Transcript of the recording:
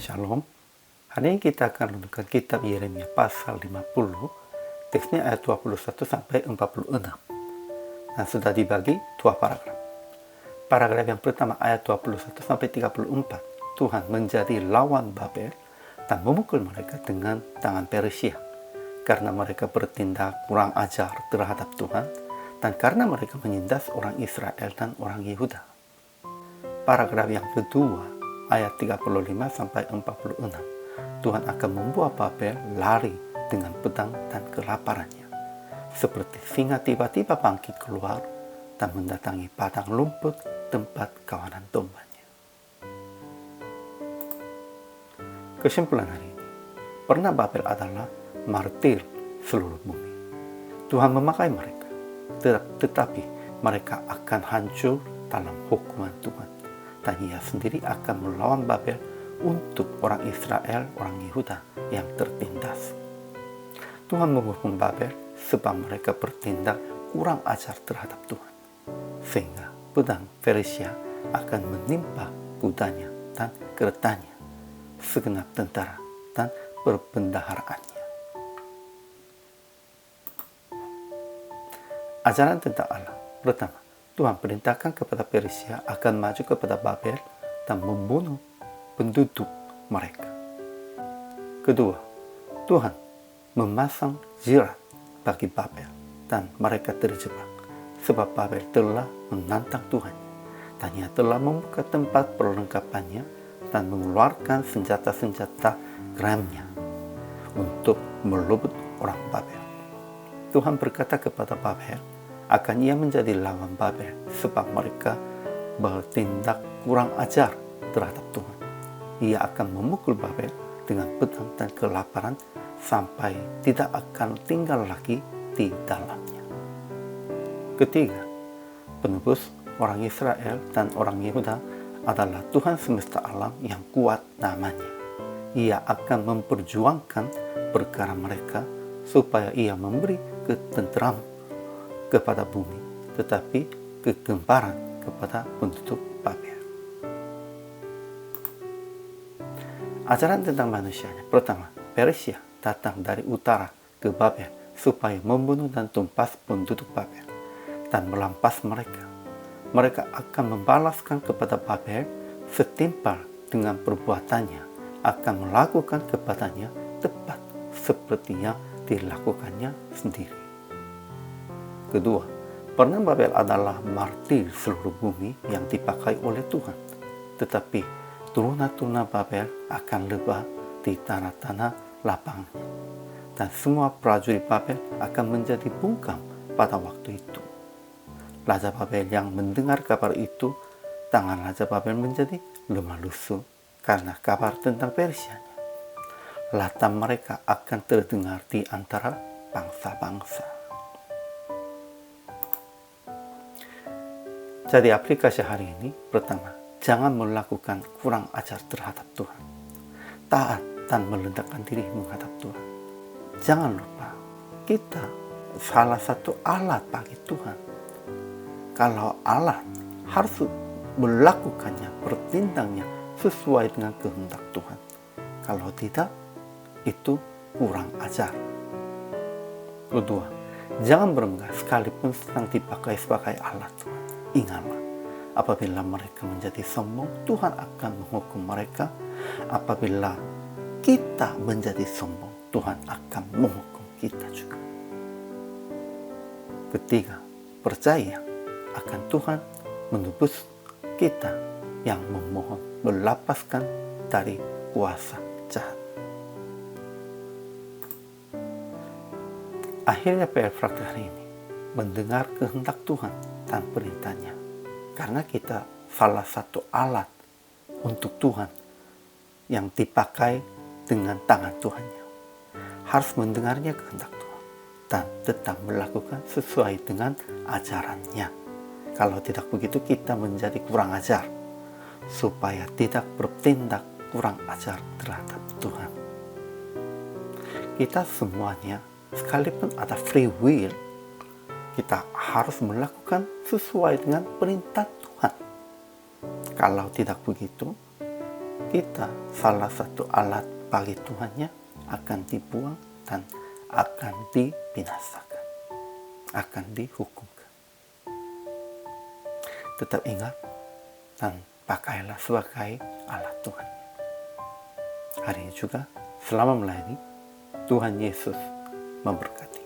Shalom. Hari ini kita akan renungkan kitab Yeremia pasal 50, teksnya ayat 21 sampai 46. Dan sudah dibagi dua paragraf. Paragraf yang pertama ayat 21 sampai 34. Tuhan menjadi lawan Babel dan memukul mereka dengan tangan Persia karena mereka bertindak kurang ajar terhadap Tuhan dan karena mereka menindas orang Israel dan orang Yehuda. Paragraf yang kedua ayat 35 sampai 46. Tuhan akan membuat Babel lari dengan pedang dan kelaparannya. Seperti singa tiba-tiba bangkit keluar dan mendatangi padang rumput tempat kawanan dombanya. Kesimpulan hari ini, pernah Babel adalah martir seluruh bumi. Tuhan memakai mereka, tetapi mereka akan hancur dalam hukuman Tuhan. Dan ia sendiri akan melawan Babel untuk orang Israel, orang Yehuda yang tertindas. Tuhan menghukum Babel sebab mereka bertindak kurang ajar terhadap Tuhan. Sehingga pedang Persia akan menimpa kudanya dan keretanya, segenap tentara dan perbendaharaannya. Ajaran tentang Allah. Pertama, Tuhan perintahkan kepada Persia akan maju kepada Babel dan membunuh penduduk mereka. Kedua, Tuhan memasang jerat bagi Babel dan mereka terjebak sebab Babel telah menantang Tuhan dan ia telah membuka tempat perlengkapannya dan mengeluarkan senjata-senjata geramnya untuk melebut orang Babel. Tuhan berkata kepada Babel, akan ia menjadi lawan Babel sebab mereka bertindak kurang ajar terhadap Tuhan. Ia akan memukul Babel dengan pedang dan kelaparan sampai tidak akan tinggal lagi di dalamnya. Ketiga, penebus orang Israel dan orang Yehuda adalah Tuhan semesta alam yang kuat namanya. Ia akan memperjuangkan perkara mereka supaya ia memberi ketenteraman kepada bumi, tetapi kegemparan kepada penduduk Babel. Ajaran tentang manusianya. Pertama, Persia datang dari utara ke Babel supaya membunuh dan tumpas penduduk Babel dan melampas mereka. Mereka akan membalaskan kepada Babel setimpal dengan perbuatannya, akan melakukan kepadanya tepat seperti yang dilakukannya sendiri. Kedua, pernah Babel adalah martir seluruh bumi yang dipakai oleh Tuhan. Tetapi turunan-turunan Babel akan lebah di tanah-tanah lapangnya. Dan semua prajurit Babel akan menjadi bungkam pada waktu itu. Raja Babel yang mendengar kabar itu, tangan Raja Babel menjadi lemah lusuh karena kabar tentang Persianya. Lata mereka akan terdengar di antara bangsa-bangsa. Jadi aplikasi hari ini, pertama, jangan melakukan kurang ajar terhadap Tuhan. Taat dan melendakkan diri menghadap Tuhan. Jangan lupa, kita salah satu alat bagi Tuhan. Kalau alat harus melakukannya, bertindaknya sesuai dengan kehendak Tuhan. Kalau tidak, itu kurang ajar. Kedua, jangan bermegah sekalipun sedang dipakai sebagai alat Tuhan. Ingatlah, apabila mereka menjadi sombong, Tuhan akan menghukum mereka. Apabila kita menjadi sombong, Tuhan akan menghukum kita juga. Ketiga, percaya akan Tuhan menebus kita yang memohon melepaskan dari kuasa jahat. Akhirnya PR praktik hari ini, mendengar kehendak Tuhan dan perintahnya, karena kita salah satu alat untuk Tuhan yang dipakai dengan tangan Tuhannya. Harus mendengarnya kehendak Tuhan dan tetap melakukan sesuai dengan ajarannya. Kalau tidak begitu, kita menjadi kurang ajar, supaya tidak bertindak kurang ajar terhadap Tuhan. Kita semuanya, sekalipun ada free will, kita harus melakukan sesuai dengan perintah Tuhan. Kalau tidak begitu, kita salah satu alat bagi Tuhannya akan dibuang dan akan dibinasakan, akan dihukumkan. Tetap ingat dan pakailah sebagai alat Tuhan. Hari ini juga, selama melayani, Tuhan Yesus memberkati.